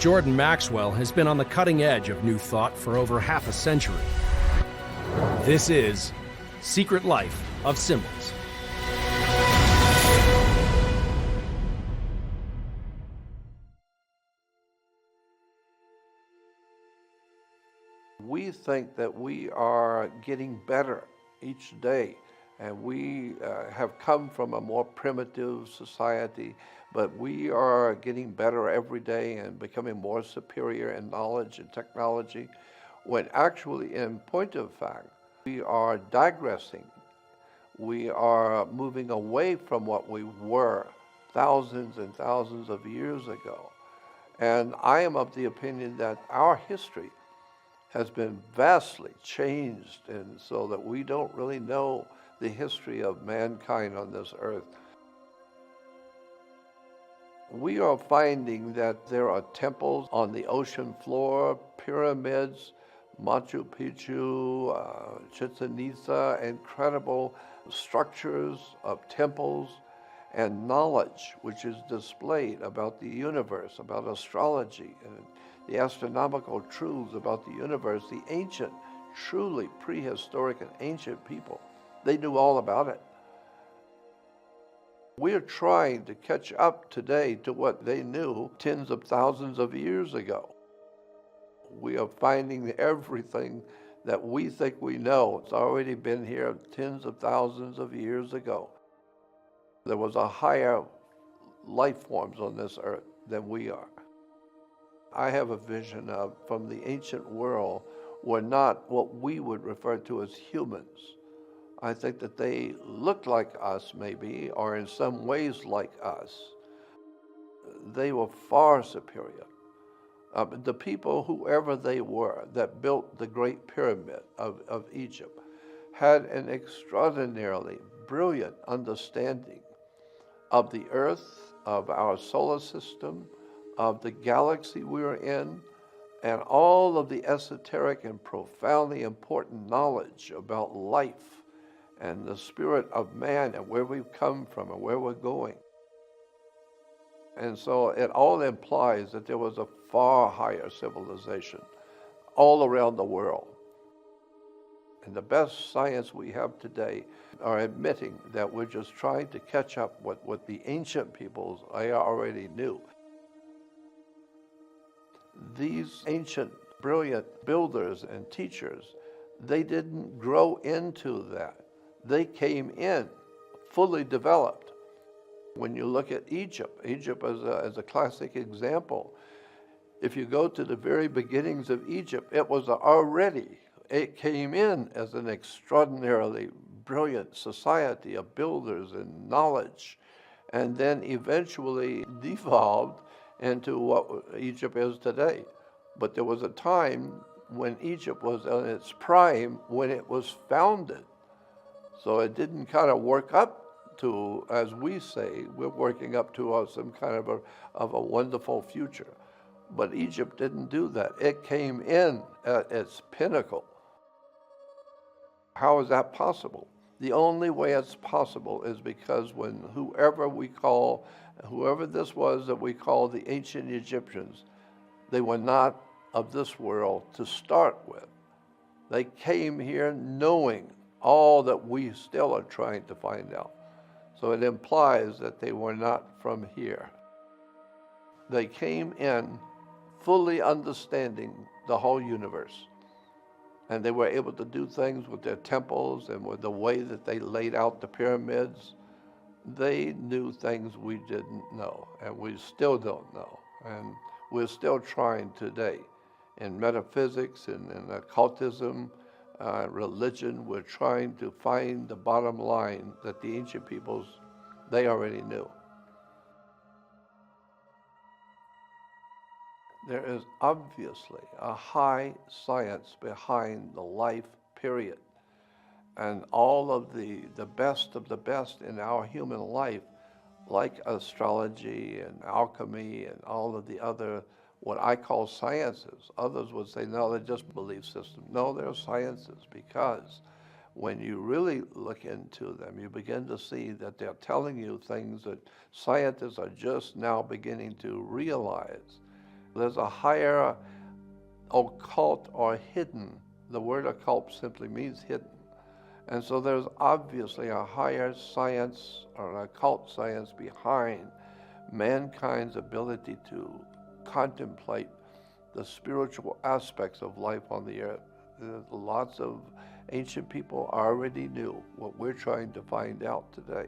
Jordan Maxwell has been on the cutting edge of new thought for over half a century. This is Secret Life of Symbols. We think that we are getting better each day, and we have come from a more primitive society, but we are getting better every day and becoming more superior in knowledge and technology, when actually, in point of fact, we are digressing. We are moving away from what we were thousands and thousands of years ago. And I am of the opinion that our history has been vastly changed, and so that we don't really know the history of mankind on this earth. We are finding that there are temples on the ocean floor, pyramids, Machu Picchu, Chichen Itza, incredible structures of temples and knowledge which is displayed about the universe, about astrology, and the astronomical truths about the universe. The ancient, truly prehistoric and ancient people, they knew all about it. We're trying to catch up today to what they knew tens of thousands of years ago. We are finding everything that we think we know. It's already been here tens of thousands of years ago. There was a higher life forms on this earth than we are. I have a vision of, from the ancient world, were not what we would refer to as humans. I think that they looked like us maybe, or in some ways like us. They were far superior. The people, whoever they were, that built the Great Pyramid of Egypt, had an extraordinarily brilliant understanding of the earth, of our solar system, of the galaxy we are in, and all of the esoteric and profoundly important knowledge about life and the spirit of man and where we've come from and where we're going. And so it all implies that there was a far higher civilization all around the world. And the best science we have today are admitting that we're just trying to catch up what the ancient peoples already knew. These ancient, brilliant builders and teachers, they didn't grow into that. They came in fully developed. When you look at Egypt as a classic example. If you go to the very beginnings of Egypt, it came in as an extraordinarily brilliant society of builders and knowledge, and then eventually devolved into what Egypt is today. But there was a time when Egypt was in its prime when it was founded. So it didn't kind of work up to, as we say, we're working up to some kind of a wonderful future. But Egypt didn't do that. It came in at its pinnacle. How is that possible? The only way it's possible is because when whoever this was that we call the ancient Egyptians, they were not of this world to start with. They came here knowing all that we still are trying to find out. So it implies that they were not from here. They came in fully understanding the whole universe. And they were able to do things with their temples and with the way that they laid out the pyramids. They knew things we didn't know, and we still don't know. And we're still trying today. In metaphysics and in occultism, religion, we're trying to find the bottom line that the ancient peoples, they already knew. There is obviously a high science behind the life period. And all of the best of the best in our human life, like astrology and alchemy and all of the other, what I call sciences. Others would say, no, they're just belief systems. No, they're sciences, because when you really look into them, you begin to see that they're telling you things that scientists are just now beginning to realize. There's a higher occult or hidden. The word occult simply means hidden. And so there's obviously a higher science or an occult science behind mankind's ability to contemplate the spiritual aspects of life on the earth. Lots of ancient people already knew what we're trying to find out today.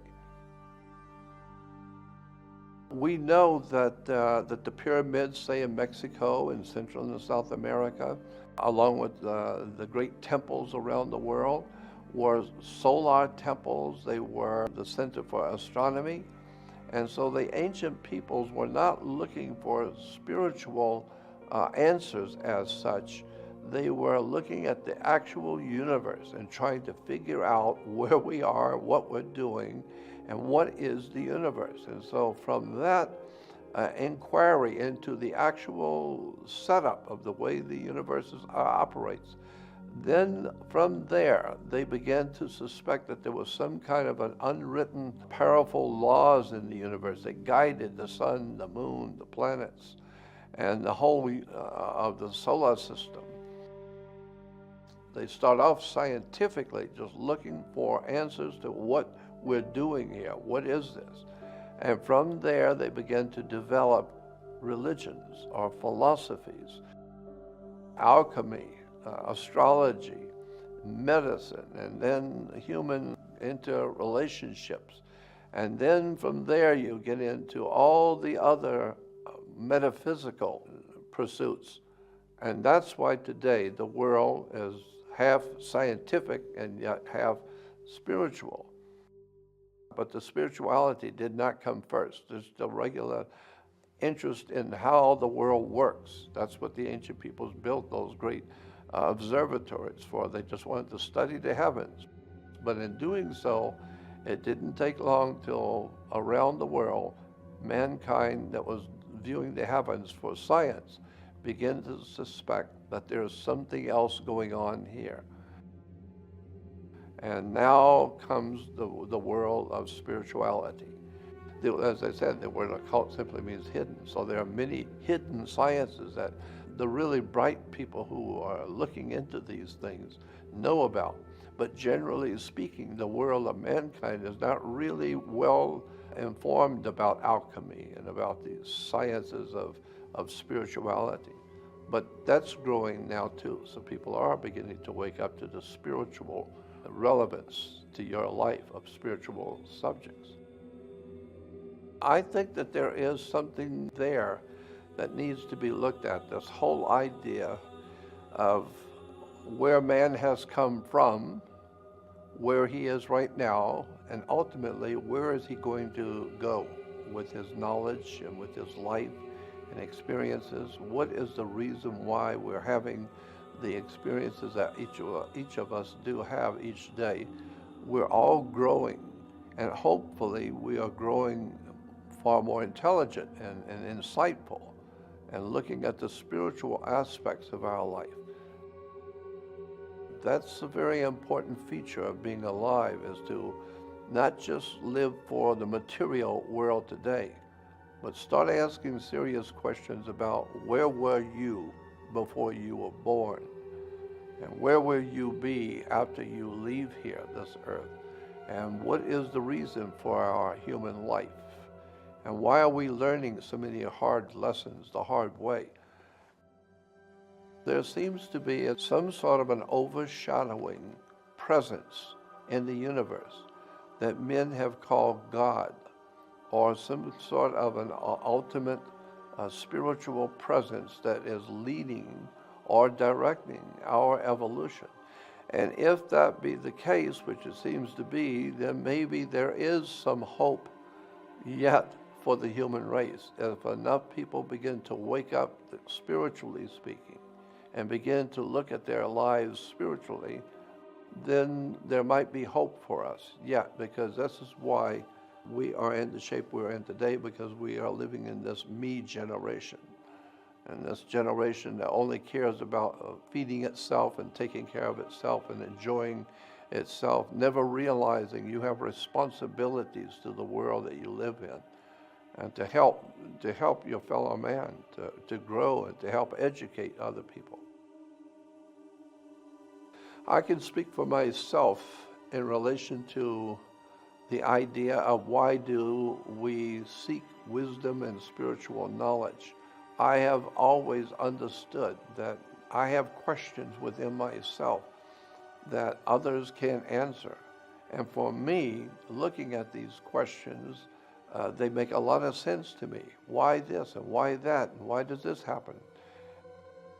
We know that the pyramids, say in Mexico and Central and South America, along with the great temples around the world, were solar temples. They were the center for astronomy. And so the ancient peoples were not looking for spiritual answers as such. They were looking at the actual universe and trying to figure out where we are, what we're doing, and what is the universe. And so from that inquiry into the actual setup of the way the universe operates, then from there they began to suspect that there was some kind of an unwritten, powerful laws in the universe that guided the sun, the moon, the planets, and the whole of the solar system. They start off scientifically just looking for answers to what we're doing here. What is this? And from there, they began to develop religions or philosophies, alchemy, astrology, medicine, and then human interrelationships. And then from there, you get into all the other metaphysical pursuits. And that's why today the world is half scientific and yet half spiritual. But the spirituality did not come first. There's the regular interest in how the world works. That's what the ancient peoples built those great observatories for. They just wanted to study the heavens. But in doing so, it didn't take long till around the world, mankind that was viewing the heavens for science began to suspect that there's something else going on here. And now comes the world of spirituality. As I said, the word occult simply means hidden. So there are many hidden sciences that the really bright people who are looking into these things know about. But generally speaking, the world of mankind is not really well informed about alchemy and about these sciences of spirituality. But that's growing now too. So people are beginning to wake up to the spiritual relevance to your life of spiritual subjects. I think that there is something there that needs to be looked at, this whole idea of where man has come from, where he is right now, and ultimately where is he going to go with his knowledge and with his life and experiences. What is the reason why we're having the experiences that each of us do have each day? We're all growing, and hopefully we are growing far more intelligent and insightful and looking at the spiritual aspects of our life. That's a very important feature of being alive, is to not just live for the material world today, but start asking serious questions about where were you before you were born? And where will you be after you leave here, this earth? And what is the reason for our human life? And why are we learning so many hard lessons the hard way? There seems to be some sort of an overshadowing presence in the universe that men have called God, or some sort of an ultimate spiritual presence that is leading or directing our evolution. And if that be the case, which it seems to be, then maybe there is some hope yet for the human race. If enough people begin to wake up, spiritually speaking, and begin to look at their lives spiritually, then there might be hope for us yet, because this is why we are in the shape we're in today, because we are living in this me generation. And this generation that only cares about feeding itself and taking care of itself and enjoying itself, never realizing you have responsibilities to the world that you live in. and to help your fellow man to grow and to help educate other people. I can speak for myself in relation to the idea of why do we seek wisdom and spiritual knowledge. I have always understood that I have questions within myself that others can't answer. And for me, looking at these questions, they make a lot of sense to me. Why this and why that and why does this happen?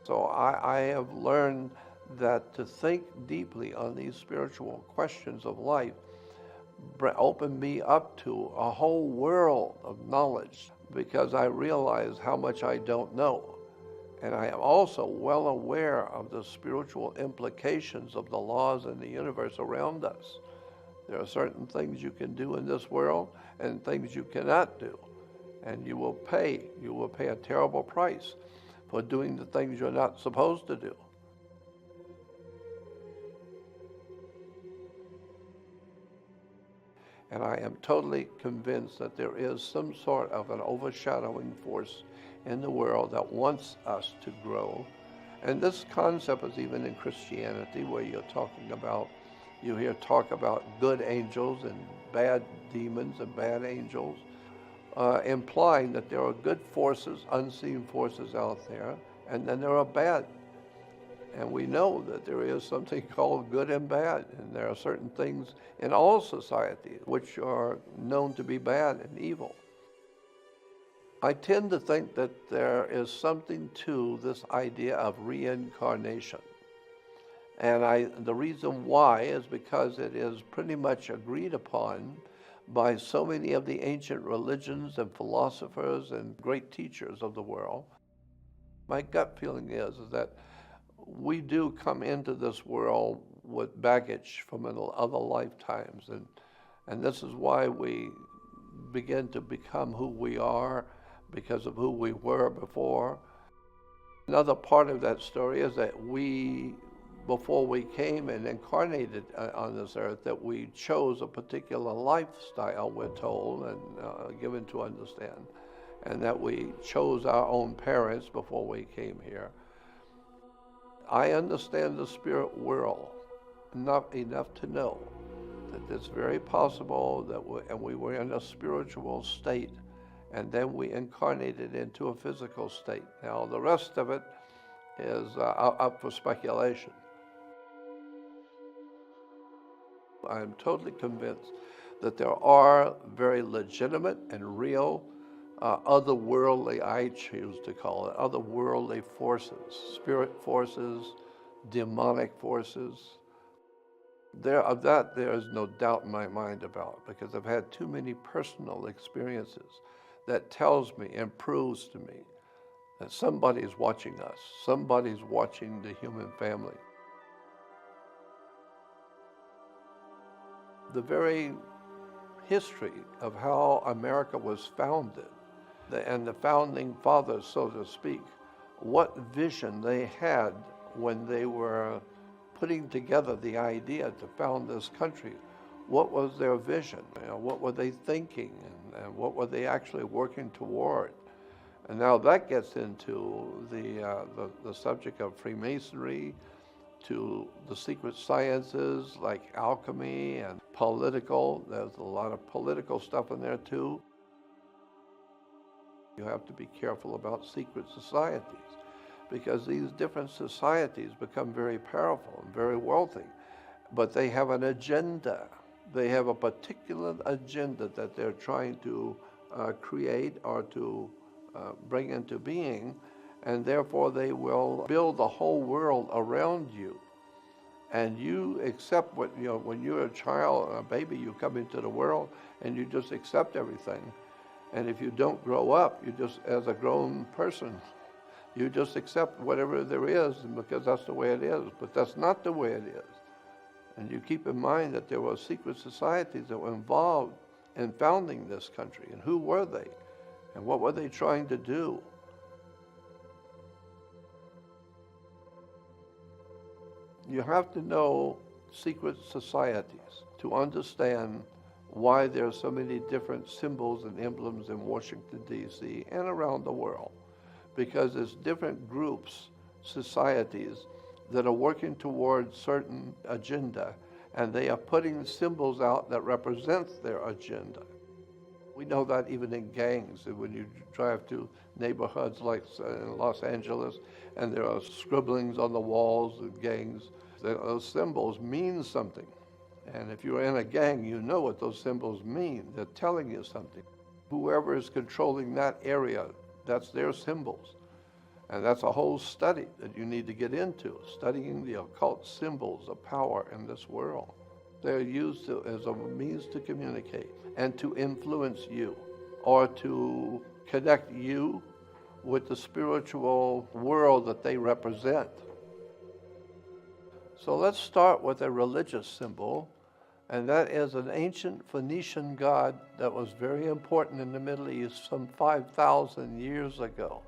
So I have learned that to think deeply on these spiritual questions of life opened me up to a whole world of knowledge, because I realize how much I don't know. And I am also well aware of the spiritual implications of the laws in the universe around us. There are certain things you can do in this world and things you cannot do. And you will pay a terrible price for doing the things you're not supposed to do. And I am totally convinced that there is some sort of an overshadowing force in the world that wants us to grow. And this concept is even in Christianity, where you hear talk about good angels and bad demons and bad angels, implying that there are good forces, unseen forces out there, and then there are bad. And we know that there is something called good and bad, and there are certain things in all societies which are known to be bad and evil. I tend to think that there is something to this idea of reincarnation. And the reason why is because it is pretty much agreed upon by so many of the ancient religions and philosophers and great teachers of the world. My gut feeling is that we do come into this world with baggage from other lifetimes, and this is why we begin to become who we are, because of who we were before. Another part of that story is that before we came and incarnated on this earth, that we chose a particular lifestyle, we're told and given to understand, and that we chose our own parents before we came here. I understand the spirit world enough to know that it's very possible that we were in a spiritual state, and then we incarnated into a physical state. Now, the rest of it is up for speculation. I'm totally convinced that there are very legitimate and real otherworldly, I choose to call it, otherworldly forces, spirit forces, demonic forces. There is no doubt in my mind about, because I've had too many personal experiences that tells me and proves to me that somebody's watching us, somebody's watching the human family. The very history of how America was founded, and the founding fathers, so to speak, what vision they had when they were putting together the idea to found this country. What was their vision? What were they thinking, and what were they actually working toward? And now that gets into the subject of Freemasonry, to the secret sciences like alchemy and political. There's a lot of political stuff in there too. You have to be careful about secret societies, because these different societies become very powerful and very wealthy, but they have an agenda. They have a particular agenda that they're trying to create or to bring into being, and therefore they will build the whole world around you. And you accept when you're a child, a baby, you come into the world and you just accept everything. And if you don't grow up, you just, as a grown person, you just accept whatever there is, because that's the way it is. But that's not the way it is. And you keep in mind that there were secret societies that were involved in founding this country. And who were they? And what were they trying to do? You have to know secret societies to understand why there are so many different symbols and emblems in Washington, D.C. and around the world. Because there's different groups, societies, that are working towards certain agenda, and they are putting symbols out that represent their agenda. We know that even in gangs, when you drive to neighborhoods like in Los Angeles, and there are scribblings on the walls of gangs, those symbols mean something. And if you're in a gang, you know what those symbols mean. They're telling you something. Whoever is controlling that area, that's their symbols. And that's a whole study that you need to get into, studying the occult symbols of power in this world. They're used as a means to communicate and to influence you, or to connect you with the spiritual world that they represent. So let's start with a religious symbol, and that is an ancient Phoenician god that was very important in the Middle East some 5,000 years ago.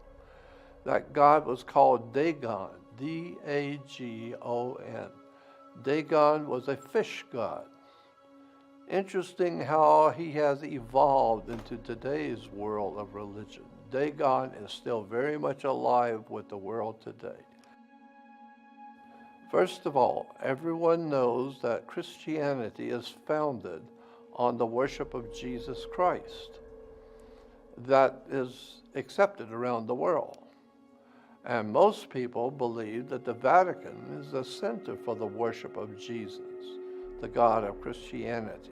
That god was called Dagon, D-A-G-O-N. Dagon was a fish god. Interesting how he has evolved into today's world of religion. Dagon is still very much alive with the world today. First of all, everyone knows that Christianity is founded on the worship of Jesus Christ. That is accepted around the world. And most people believe that the Vatican is the center for the worship of Jesus, the God of Christianity.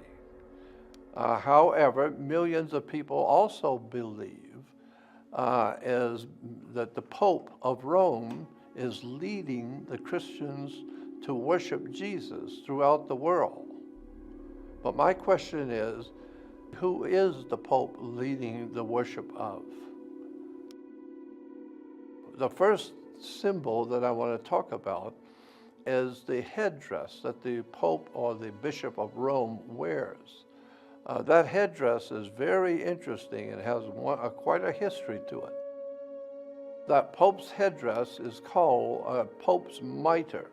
However, millions of people also believe that the Pope of Rome is leading the Christians to worship Jesus throughout the world. But my question is, who is the Pope leading the worship of? The first symbol that I want to talk about is the headdress that the Pope or the Bishop of Rome wears. That headdress is very interesting and has quite a history to it. That Pope's headdress is called Pope's mitre.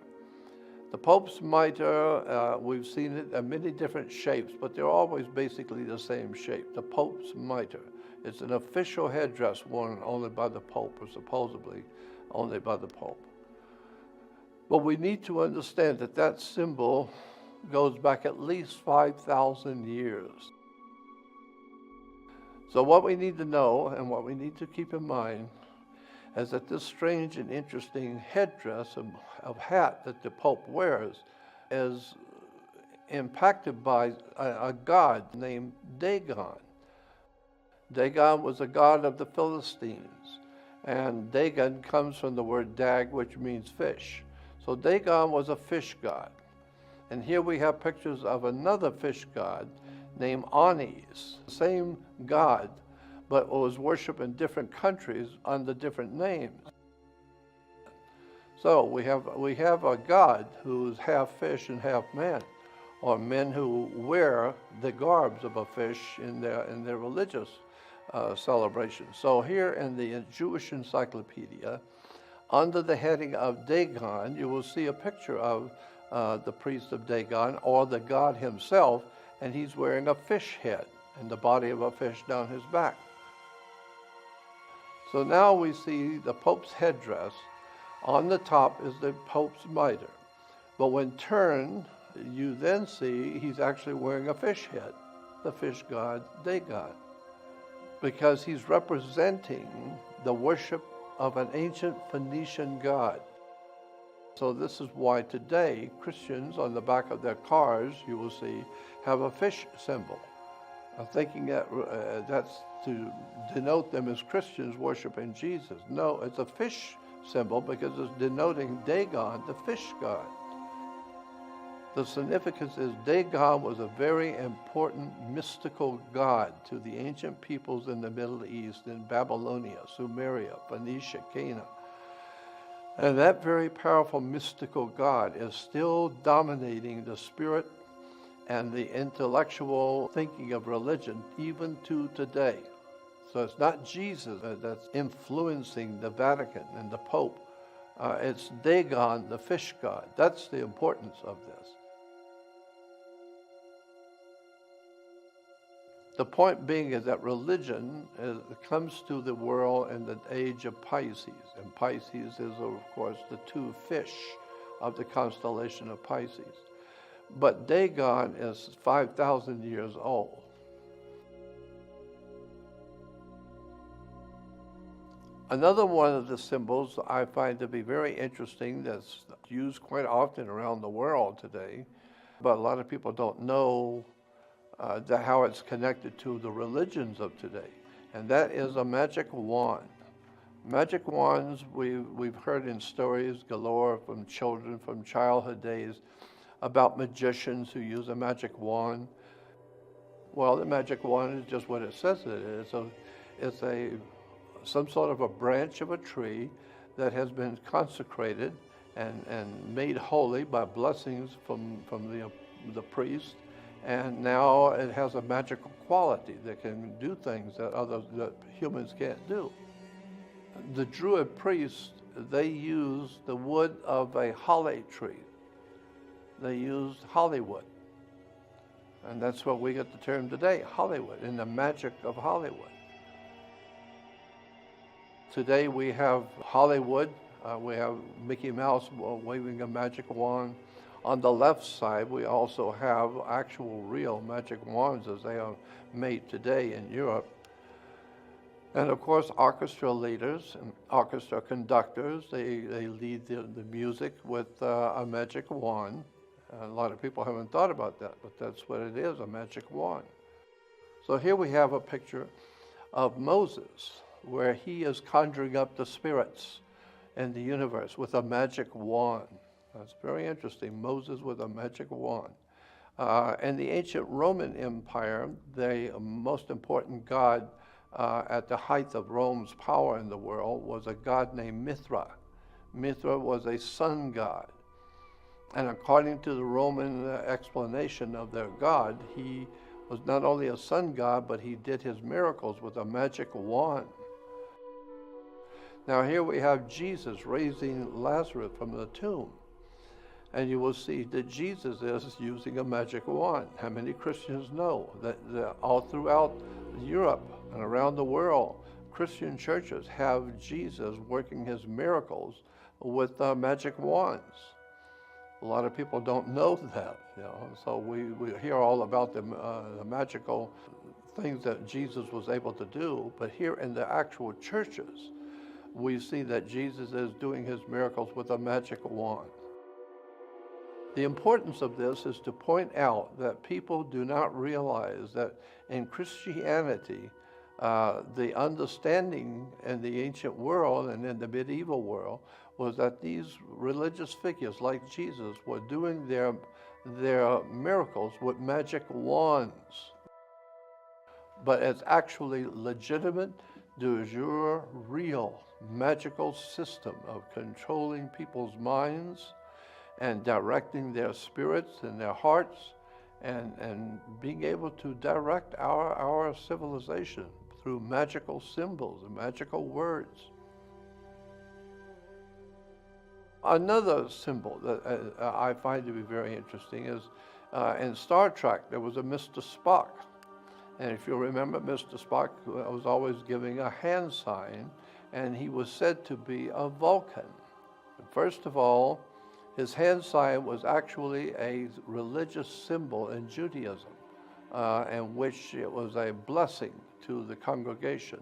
The Pope's mitre, we've seen it in many different shapes, but they're always basically the same shape, the Pope's mitre. It's an official headdress worn only by the Pope, or supposedly only by the Pope. But we need to understand that that symbol goes back at least 5,000 years. So what we need to know and what we need to keep in mind is that this strange and interesting headdress of hat that the Pope wears is impacted by a god named Dagon. Dagon was a god of the Philistines, and Dagon comes from the word dag, which means fish. So Dagon was a fish god. And here we have pictures of another fish god named Anis, same god, but was worshipped in different countries under different names. So we have a god who's half fish and half man, or men who wear the garbs of a fish in their religious celebrations. So here in the Jewish Encyclopedia, under the heading of Dagon, you will see a picture of the priest of Dagon, or the god himself, and he's wearing a fish head and the body of a fish down his back. So now we see the Pope's headdress. On the top is the Pope's mitre. But when turned, you then see he's actually wearing a fish head, the fish god Dagon, because he's representing the worship of an ancient Phoenician god. So this is why today Christians on the back of their cars, you will see, have a fish symbol. I'm thinking that that's to denote them as Christians worshiping Jesus. No, it's a fish symbol because it's denoting Dagon, the fish god. The significance is Dagon was a very important mystical god to the ancient peoples in the Middle East, in Babylonia, Sumeria, Phoenicia, Canaan. And that very powerful mystical god is still dominating the spirit and the intellectual thinking of religion even to today. So it's not Jesus that's influencing the Vatican and the Pope. It's Dagon, the fish god. That's the importance of this. The point being is that religion comes to the world in the age of Pisces. And Pisces is, of course, the two fish of the constellation of Pisces. But Dagon is 5,000 years old. Another one of the symbols I find to be very interesting that's used quite often around the world today, but a lot of people don't know how it's connected to the religions of today, and that is a magic wand. Magic wands, we've heard in stories galore from children, from childhood days, about magicians who use a magic wand. Well, the magic wand is just what it says it is. It's some sort of a branch of a tree that has been consecrated and made holy by blessings from the priest. And now it has a magical quality that can do things that humans can't do. The Druid priests, they used the wood of a holly tree. They used Hollywood. And that's where we get the term today, Hollywood, and the magic of Hollywood. Today we have Hollywood, we have Mickey Mouse waving a magic wand. On the left side, we also have actual real magic wands as they are made today in Europe. And of course, orchestra leaders and orchestra conductors, they lead the music with a magic wand. A lot of people haven't thought about that, but that's what it is, a magic wand. So here we have a picture of Moses, where he is conjuring up the spirits in the universe with a magic wand. That's very interesting, Moses with a magic wand. In the ancient Roman Empire, the most important god at the height of Rome's power in the world was a god named Mithra. Mithra was a sun god. And according to the Roman explanation of their god, he was not only a sun god, but he did his miracles with a magic wand. Now here we have Jesus raising Lazarus from the tomb. And you will see that Jesus is using a magic wand. How many Christians know that all throughout Europe and around the world, Christian churches have Jesus working his miracles with magic wands? A lot of people don't know that, So we hear all about the magical things that Jesus was able to do, but here in the actual churches, we see that Jesus is doing his miracles with a magic wand. The importance of this is to point out that people do not realize that in Christianity, the understanding in the ancient world and in the medieval world was that these religious figures like Jesus were doing their miracles with magic wands. But it's actually legitimate, de jure, real magical system of controlling people's minds and directing their spirits and their hearts and being able to direct our civilization through magical symbols and magical words. Another symbol that I find to be very interesting is in Star Trek, there was a Mr. Spock. And if you remember, Mr. Spock was always giving a hand sign, and he was said to be a Vulcan. First of all, his hand sign was actually a religious symbol in Judaism, in which it was a blessing to the congregation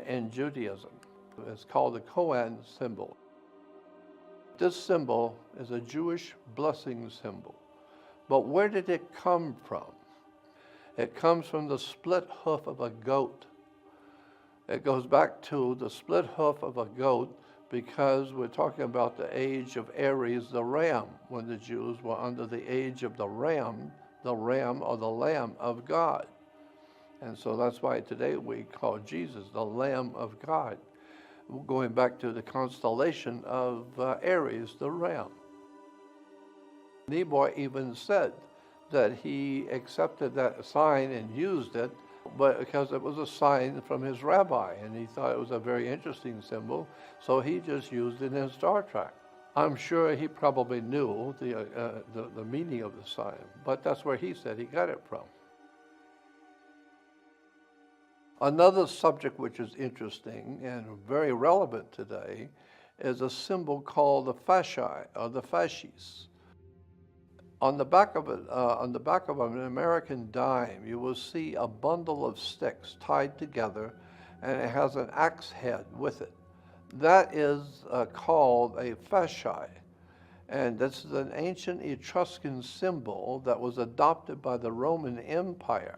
in Judaism. It's called the Koan symbol. This symbol is a Jewish blessing symbol. But where did it come from? It comes from the split hoof of a goat. It goes back to the split hoof of a goat because we're talking about the age of Aries, the ram, when the Jews were under the age of the ram or the Lamb of God. And so that's why today we call Jesus the Lamb of God, going back to the constellation of Aries, the ram. Nimoy even said that he accepted that sign and used it, but because it was a sign from his rabbi, and he thought it was a very interesting symbol, so he just used it in Star Trek. I'm sure he probably knew the meaning of the sign, but that's where he said he got it from. Another subject which is interesting and very relevant today is a symbol called the fasci, or the fasces. On the back of an American dime, you will see a bundle of sticks tied together, and it has an axe head with it. That is called a fasci, and this is an ancient Etruscan symbol that was adopted by the Roman Empire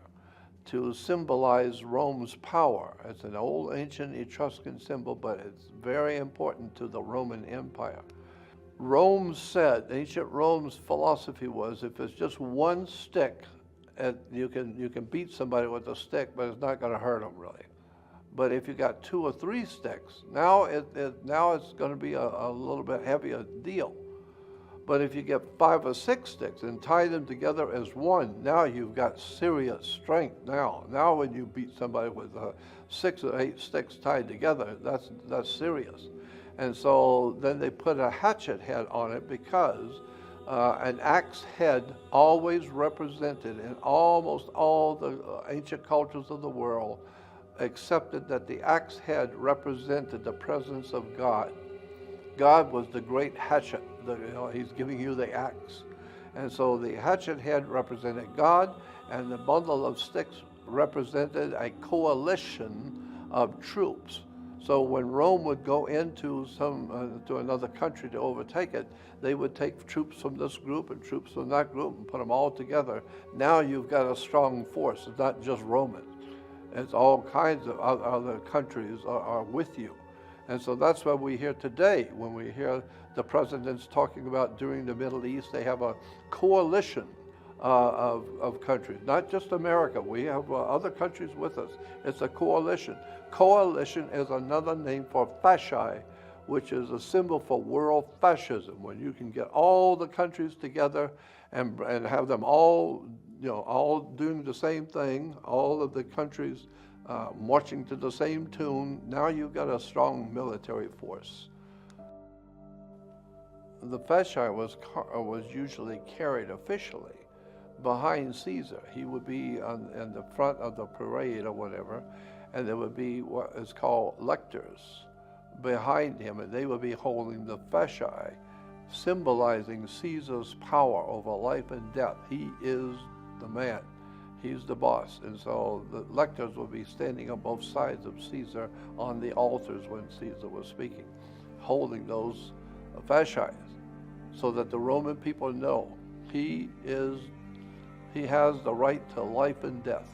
to symbolize Rome's power. It's an old ancient Etruscan symbol, but it's very important to the Roman Empire. Ancient Rome's philosophy was, if it's just one stick, you can beat somebody with a stick, but it's not going to hurt them really. But if you got 2 or 3 sticks, now it's going to be a little bit heavier deal. But if you get 5 or 6 sticks and tie them together as one, now you've got serious strength. Now when you beat somebody with 6 or 8 sticks tied together, that's serious. And so then they put a hatchet head on it because an axe head always represented, in almost all the ancient cultures of the world, accepted that the axe head represented the presence of God. God was the great hatchet. He's giving you the axe. And so the hatchet head represented God, and the bundle of sticks represented a coalition of troops. So when Rome would go into to another country to overtake it, they would take troops from this group and troops from that group and put them all together. Now you've got a strong force. It's not just Romans. It's all kinds of other countries are with you. And so that's what we hear today when we hear the presidents talking about during the Middle East. They have a coalition of countries, not just America. We have other countries with us. It's a coalition. Coalition is another name for fasci, which is a symbol for world fascism, when you can get all the countries together and have them all doing the same thing, all of the countries marching to the same tune. Now you've got a strong military force. The fasci was usually carried officially behind Caesar. He would be in the front of the parade or whatever, and there would be what is called lectors behind him, and they would be holding the fasci, symbolizing Caesar's power over life and death. He is the man. He's the boss. And so the lectors would be standing on both sides of Caesar on the altars when Caesar was speaking, holding those fasci, so that the Roman people know he has the right to life and death.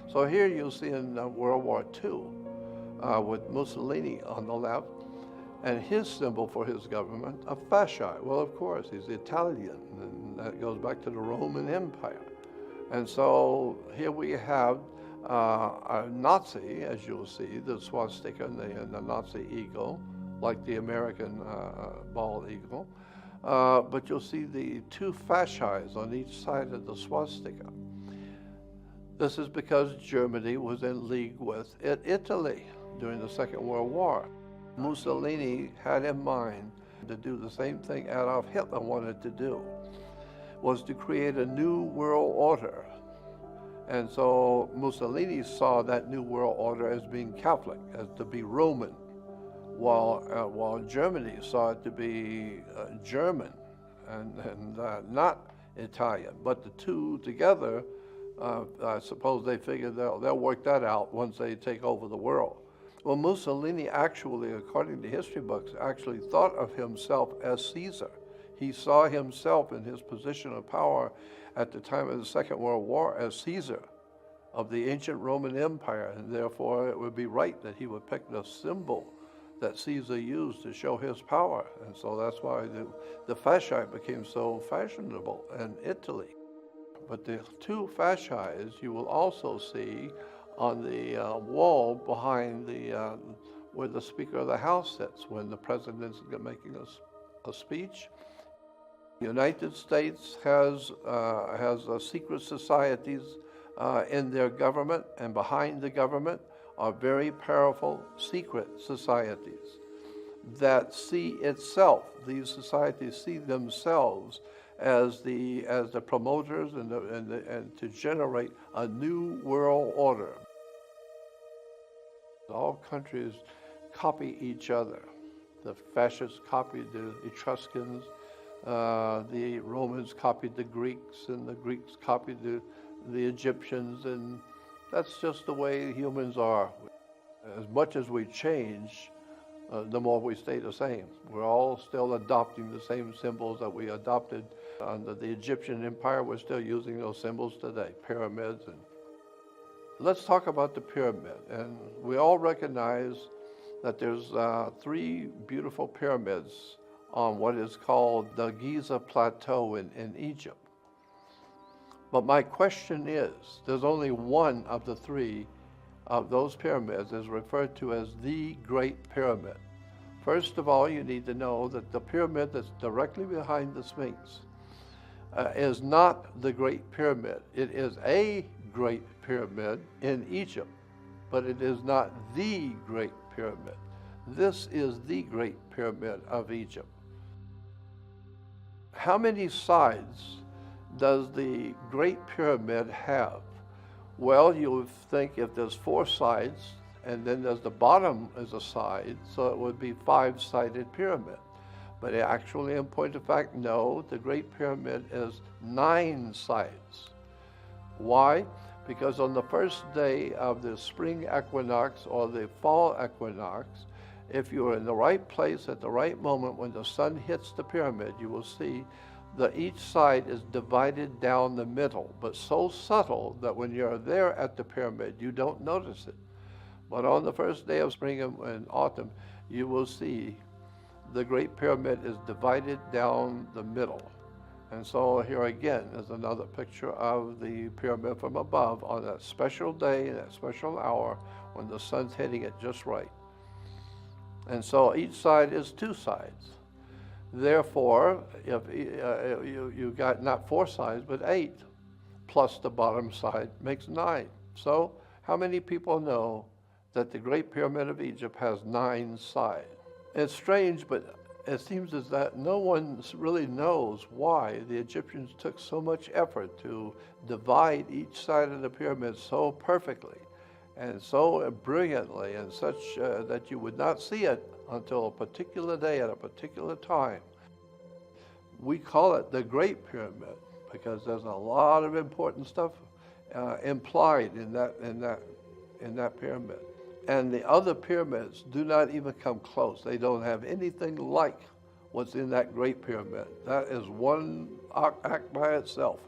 So here you'll see in World War II with Mussolini on the left, and his symbol for his government, a fasci. Well, of course, he's Italian, and that goes back to the Roman Empire. And so here we have a Nazi, as you'll see, the swastika and the Nazi eagle, like the American bald eagle. But you'll see the 2 fascis on each side of the swastika. This is because Germany was in league with Italy during the Second World War. Mussolini had in mind to do the same thing Adolf Hitler wanted to do, was to create a new world order. And so Mussolini saw that new world order as being Catholic, as to be Roman, while Germany saw it to be German and not Italian. But the two together, I suppose they figured they'll work that out once they take over the world. Well, Mussolini actually, according to history books, actually thought of himself as Caesar. He saw himself in his position of power at the time of the Second World War as Caesar of the ancient Roman Empire, and therefore it would be right that he would pick the symbol that Caesar used to show his power. And so that's why the fasci became so fashionable in Italy. But the 2 fascis you will also see on the wall behind where the Speaker of the House sits when the President is making a speech. The United States has secret societies in their government, and behind the government are very powerful secret societies that see itself, these societies see themselves as the promoters and to generate a new world order. All countries copy each other. The fascists copied the Etruscans, the Romans copied the Greeks, and the Greeks copied the Egyptians, and that's just the way humans are. As much as we change, the more we stay the same. We're all still adopting the same symbols that we adopted under the Egyptian Empire. We're still using those symbols today, pyramids. And let's talk about the pyramid. And we all recognize that there's 3 beautiful pyramids on what is called the Giza Plateau in Egypt. But my question is, there's only one of the 3 of those pyramids is referred to as the Great Pyramid. First of all, you need to know that the pyramid that's directly behind the Sphinx is not the Great Pyramid. It is a Great Pyramid in Egypt, but it is not the Great Pyramid. This is the Great Pyramid of Egypt. How many sides does the Great Pyramid have? Well, you would think if there's 4 sides, and then there's the bottom is a side, so it would be 5-sided pyramid. But actually, in point of fact, no, the Great Pyramid is 9 sides. Why? Because on the first day of the spring equinox or the fall equinox, if you're in the right place at the right moment when the sun hits the pyramid, you will see that each side is divided down the middle, but so subtle that when you're there at the pyramid, you don't notice it. But on the first day of spring and autumn, you will see the Great Pyramid is divided down the middle. And so here again is another picture of the pyramid from above on that special day, that special hour, when the sun's hitting it just right. And so each side is 2 sides. Therefore, if you got not 4 sides, but 8, plus the bottom side makes 9. So how many people know that the Great Pyramid of Egypt has 9 sides? It's strange, but it seems as that no one really knows why the Egyptians took so much effort to divide each side of the pyramid so perfectly and so brilliantly and such that you would not see it until a particular day at a particular time. We call it the Great Pyramid because there's a lot of important stuff implied in that pyramid. And the other pyramids do not even come close. They don't have anything like what's in that Great Pyramid. That is one act by itself.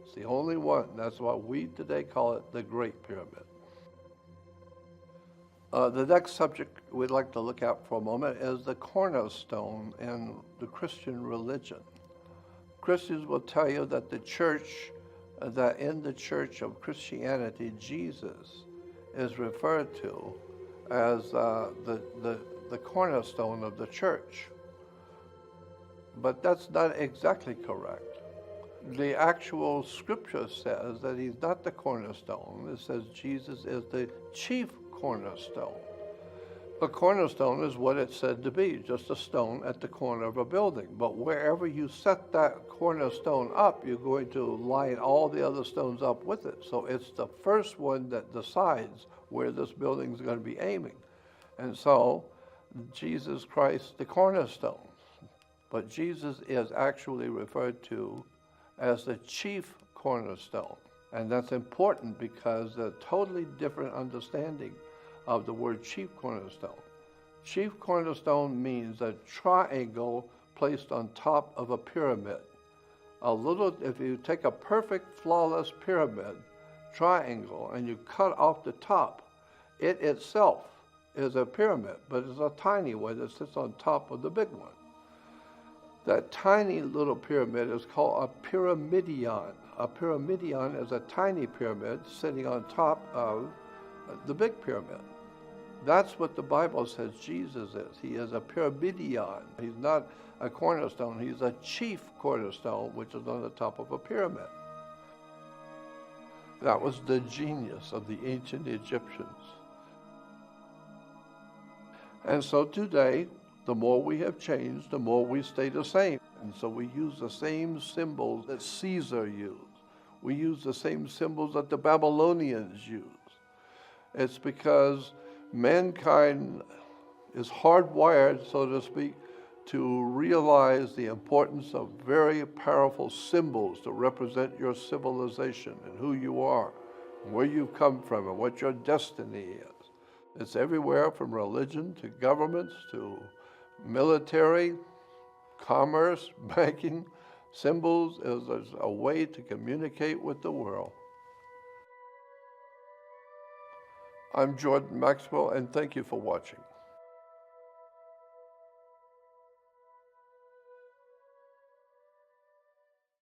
It's the only one. That's why we today call it the Great Pyramid. The next subject we'd like to look at for a moment is the cornerstone in the Christian religion. Christians will tell you that that in the church of Christianity, Jesus is referred to as the cornerstone of the church. But that's not exactly correct. The actual scripture says that he's not the cornerstone. It says Jesus is the chief cornerstone. A cornerstone is what it's said to be, just a stone at the corner of a building. But wherever you set that cornerstone up, you're going to line all the other stones up with it. So it's the first one that decides where this building is going to be aiming. And so Jesus Christ, the cornerstone. But Jesus is actually referred to as the chief cornerstone. And that's important because a totally different understanding of the word chief cornerstone. Chief cornerstone means a triangle placed on top of a pyramid. If you take a perfect, flawless pyramid triangle and you cut off the top, it itself is a pyramid, but it's a tiny one that sits on top of the big one. That tiny little pyramid is called a pyramidion. A pyramidion is a tiny pyramid sitting on top of the big pyramid. That's what the Bible says Jesus is. He is a pyramidion. He's not a cornerstone. He's a chief cornerstone, which is on the top of a pyramid. That was the genius of the ancient Egyptians. And so today, the more we have changed, the more we stay the same. And so we use the same symbols that Caesar used. We use the same symbols that the Babylonians used. It's because Mankind is hardwired, so to speak, to realize the importance of very powerful symbols to represent your civilization and who you are, and where you've come from, and what your destiny is. It's everywhere from religion to governments to military, commerce, banking. Symbols is a way to communicate with the world. I'm Jordan Maxwell, and thank you for watching.